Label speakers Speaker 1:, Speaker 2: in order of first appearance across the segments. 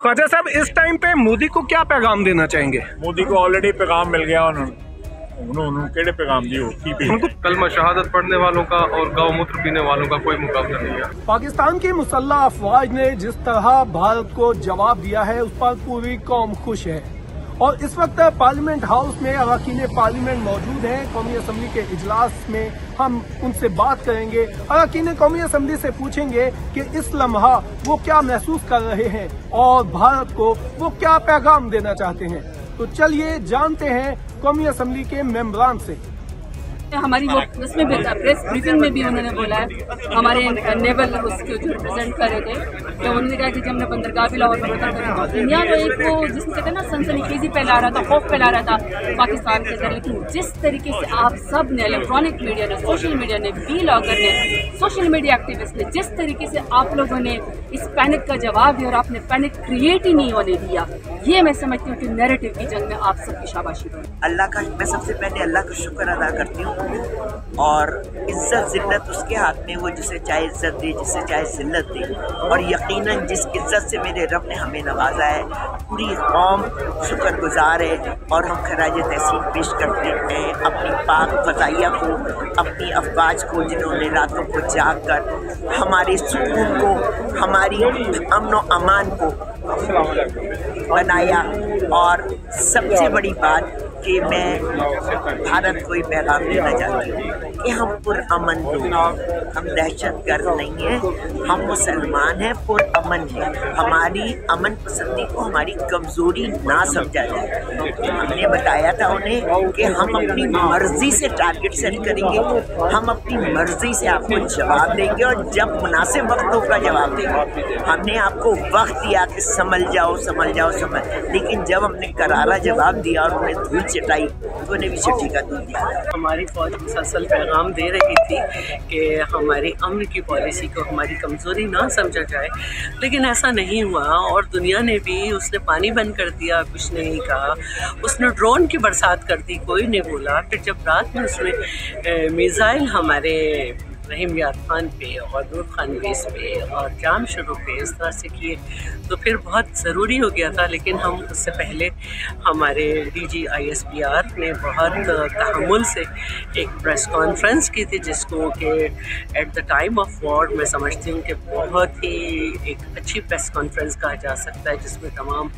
Speaker 1: ख्वाजा साहब, इस टाइम पे मोदी को क्या पैगाम देना चाहेंगे?
Speaker 2: मोदी को ऑलरेडी पैगाम मिल गया उन्होंने केड़े पैगाम दी
Speaker 1: उनको
Speaker 3: कलमा शहादत पढ़ने वालों का और गौमूत्र पीने वालों का कोई मुकाबला नहीं है।
Speaker 1: पाकिस्तान की मुसल्लह अफवाज ने जिस तरह भारत को जवाब दिया है उस पर पूरी कौम खुश है और इस वक्त पार्लियामेंट हाउस में अरकान पार्लियामेंट मौजूद हैं। कौमी असम्बली के इजलास में हम उनसे बात करेंगे। अरकान कौमी असम्बली से पूछेंगे कि इस लम्हा वो क्या महसूस कर रहे हैं और भारत को वो क्या पैगाम देना चाहते हैं। तो चलिए जानते हैं कौमी असम्बली के मेंबरान से।
Speaker 4: हमारी वो उसमें भी प्रेस ब्रीफिंग में भी उन्होंने बोला है, हमारे नेवल उसको जो रिप्रेजेंट कर रहे थे, तो उन्होंने कहा कि जब हमने बंदरगाह भी लाहौर में बता दुनिया को एक वो जिसको कहते हैं ना सनसनीखेजी फैला रहा था, खौफ फैला रहा था पाकिस्तान के अंदर। लेकिन जिस तरीके से आप सब ने, इलेक्ट्रॉनिक मीडिया ने, सोशल मीडिया ने, व्लॉगर ने, सोशल मीडिया एक्टिविस्ट ने, जिस तरीके से आप लोगों ने इस पैनिक का जवाब दिया और आपने पैनिक क्रिएट ही नहीं होने दिया, ये मैं समझती हूँ कि नैरेटिव की जंग में आप सबकी शाबाशी दो।
Speaker 5: अल्लाह का मैं सबसे पहले अल्लाह का शुक्र अदा करती हूँ और इज्जत जिल्लत उसके हाथ में, वो जिसे चाहे इज्जत दे, जिसे चाहे जिल्लत दे। और यकीनन जिस इज्जत से मेरे रब ने हमें नवाजा है, पूरी कौम शुक्रगुजार है और हम खराज तहसीन पेश करते हैं अपनी पाक फजाइया को, अपनी अफवाज को, जिन्होंने रातों को जाग कर हमारे सुकून को, हमारी अमन व अमान को बनाया। और सबसे बड़ी बात कि मैं भारत को ही पैगाम देना चाहती हूँ कि हम पुरअमन लोग, हम दहशतगर्द नहीं हैं, हम मुसलमान हैं, पुरअमन हैं। हमारी अमन पसंदी को हमारी कमज़ोरी ना समझा जाए। हमने बताया था उन्हें कि हम अपनी मर्ज़ी से टारगेट सेट करेंगे, हम अपनी मर्ज़ी से आपको जवाब देंगे और जब मुनासिब वक्त होगा जवाब देंगे। हमने आपको वक्त दिया कि समझ जाओ, लेकिन जब हमने करारा जवाब दिया और उन्हें धूल चटाई तो उन्हें भी चिट्ठी का दूध दिया।
Speaker 6: हमारी फौज मुसलसल पैगाम दे रही थी कि हमारी अमन की पॉलिसी को हमारी कमज़ोरी ना समझा जाए, लेकिन ऐसा नहीं हुआ और दुनिया ने भी, उसने पानी बंद कर दिया, कुछ नहीं कहा, उसने ड्रोन की बरसात कर दी, कोई नहीं बोला। फिर जब रात में उसने मिसाइल हमारे रहीम यार खान पे और नूर खान बेस पे और जाम शुरू पे इस तरह से किए, तो फिर बहुत ज़रूरी हो गया था। लेकिन हम उससे पहले हमारे DG ISPR ने बहुत तहम्मुल से एक प्रेस कॉन्फ्रेंस की थी, जिसको कि at the time of war मैं समझती हूँ कि बहुत ही एक अच्छी प्रेस कॉन्फ्रेंस कहा जा सकता है, जिसमें तमाम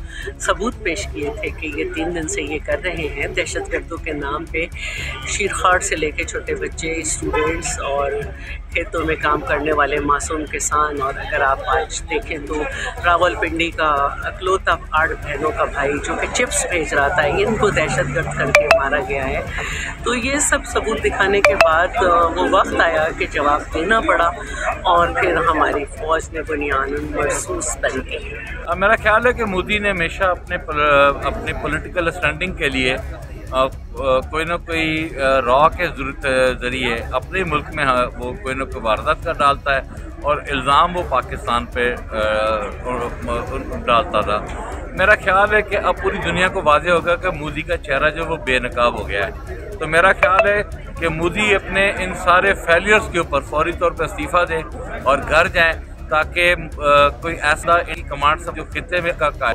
Speaker 6: सबूत पेश किए थे कि ये 3 दिन से ये कर रहे हैं दहशतगर्दों के नाम पे। शीरखाड़ से लेके छोटे बच्चे, स्टूडेंट्स और खेतों में काम करने वाले मासूम किसान। और अगर आप आज देखें तो रावलपिंडी का अकलौता 8 बहनों का भाई जो कि चिप्स भेज रहा था, इनको दहशतगर्द करके मारा गया है। तो ये सब सबूत दिखाने के बाद वो वक्त आया कि जवाब देना पड़ा और फिर हमारी फ़ौज ने बुनियादन महसूस तरीके।
Speaker 2: मेरा ख्याल है कि मोदी ने हमेशा अपने पॉलिटिकल स्टैंडिंग के लिए कोई ना कोई रॉ के ज़रिए अपने मुल्क में वो कोई ना कोई वारदात कर डालता है और इल्ज़ाम वो पाकिस्तान पे डालता था। मेरा ख्याल है कि अब पूरी दुनिया को वाज़ेह होगा कि मोदी का चेहरा जो वो बेनकाब हो गया है। तो मेरा ख्याल है कि मोदी अपने इन सारे फेलियर्स के ऊपर फौरी तौर पर इस्तीफ़ा दें और घर जाएँ, ताकि कोई ऐसा कमांड सब जो खिते में का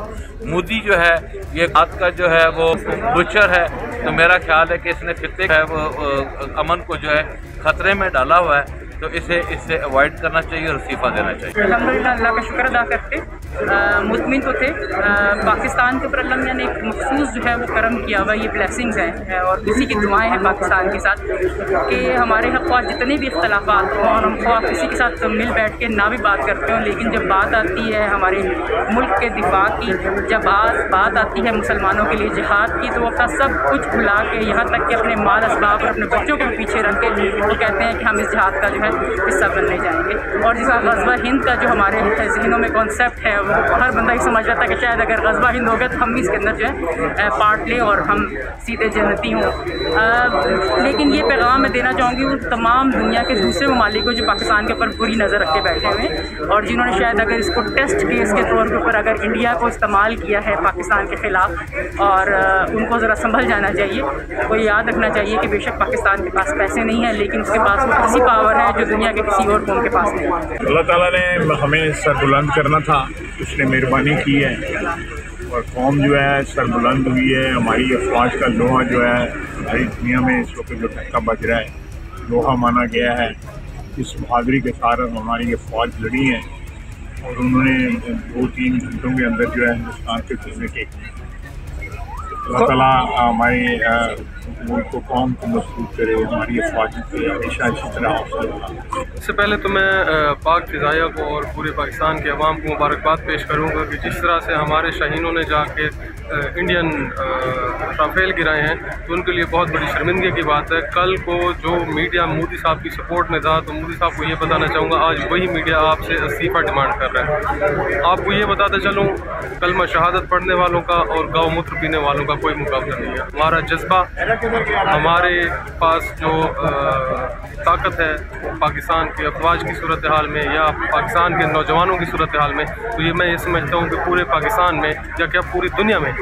Speaker 2: मोदी जो है ये बात का जो है वो बुचर है। तो मेरा ख्याल है कि इसने खिते है वो अमन को जो है खतरे में डाला हुआ है, तो इससे अवॉइड करना चाहिए और इस्तीफ़ा देना चाहिए।
Speaker 6: अल्हम्दुलिल्लाह अल्लाह का शुक्र अदा करते मुतमिन तो थे। पाकिस्तान के ऊपर अल्लाह मियां ने एक मखसूस जो है वो करम किया हुआ, ये ब्लेसिंग्स हैं और इसी की दुआएं हैं पाकिस्तान के साथ कि हमारे ख्वाह जितने भी इख्तलाफात हों और हम ख्वाह किसी के साथ मिल बैठ के ना भी बात करते हों, लेकिन जब बात आती है हमारे मुल्क के दिफा की, जब बात आती है मुसलमानों के लिए जिहाद की, तो वो अपना सब कुछ भुला के, यहाँ तक कि अपने माल असबाब और अपने बच्चों को पीछे रख के वो कहते हैं कि हम इस जिहाद का जो है हिस्सा बनने जाएंगे। और जिस ग़ज़वा हिंद का जो हमारे जहनों में कॉन्सेप्ट है, वो हर बंदा ही समझ रहा था कि शायद अगर ग़ज़वा हिंद हो गया तो हम भी इसके अंदर जो है पार्ट लें और हम सीधे जन्नती हों। लेकिन ये पैगाम मैं देना चाहूँगी उन तमाम दुनिया के दूसरे ममालिक को जो पाकिस्तान के ऊपर बुरी नज़र रख के बैठे हुए हैं और जिन्होंने शायद अगर इसको टेस्ट केस के तौर के ऊपर अगर इंडिया को इस्तेमाल किया है पाकिस्तान के ख़िलाफ़, और उनको ज़रा संभल जाना चाहिए। वो याद रखना चाहिए कि बेशक पाकिस्तान के पास पैसे नहीं है, लेकिन उसके पास वो ऐसी पावर है
Speaker 4: जो दुनिया के किसी और कौम के पास नहीं है।
Speaker 7: अल्लाह ताला ने हमें सर बुलंद करना था, उसने मेहरबानी की है और कौम जो है सर बुलंद हुई है। हमारी अफवाज का लोहा जो है सारी दुनिया में इस वक्त जो धक्का बज रहा है लोहा माना गया है। इस बहादुरी के साथ हमारी ये फौज लड़ी है और उन्होंने 2-3 घंटों के अंदर जो है हिंदुस्तान के खिलने के अल्लाह ताला हमारे मुल्क को कौम को मजबूत करे, हमारी हिफाजत करे, हमेशा इसी तरह हौसला।
Speaker 3: इससे पहले तो मैं पाक फ़िज़ाइया को और पूरे पाकिस्तान के अवाम को मुबारकबाद पेश करूँगा कि जिस तरह से हमारे शाहीनों ने जाके इंडियन राफेल गिराए हैं तो उनके लिए बहुत बड़ी शर्मिंदगी की बात है। कल को जो मीडिया मोदी साहब की सपोर्ट में था तो मोदी साहब को ये बताना चाहूँगा आज वही मीडिया आपसे इस्तीफ़ा डिमांड कर रहा है। आपको ये बताते चलूँ कलमा शहादत पढ़ने वालों का और गौ मूत्र पीने वालों का कोई मुकाबला नहीं है। हमारा जज्बा, हमारे पास जो ताकत है पाकिस्तान की अफवाज की सूरत हाल में या पाकिस्तान के नौजवानों की सूरत हाल में, तो ये मैं ये समझता हूँ कि पूरे पाकिस्तान में या क्या पूरी दुनिया में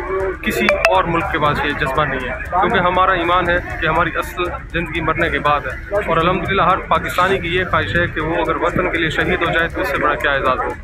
Speaker 3: किसी और मुल्क के पास ये जज्बा नहीं है, क्योंकि हमारा ईमान है कि हमारी असल ज़िंदगी मरने के बाद है। और अल्हम्दुलिल्लाह हर पाकिस्तानी की ये ख्वाहिश है कि वो अगर वतन के लिए शहीद हो जाए तो इससे बड़ा क्या एजाज़ हो।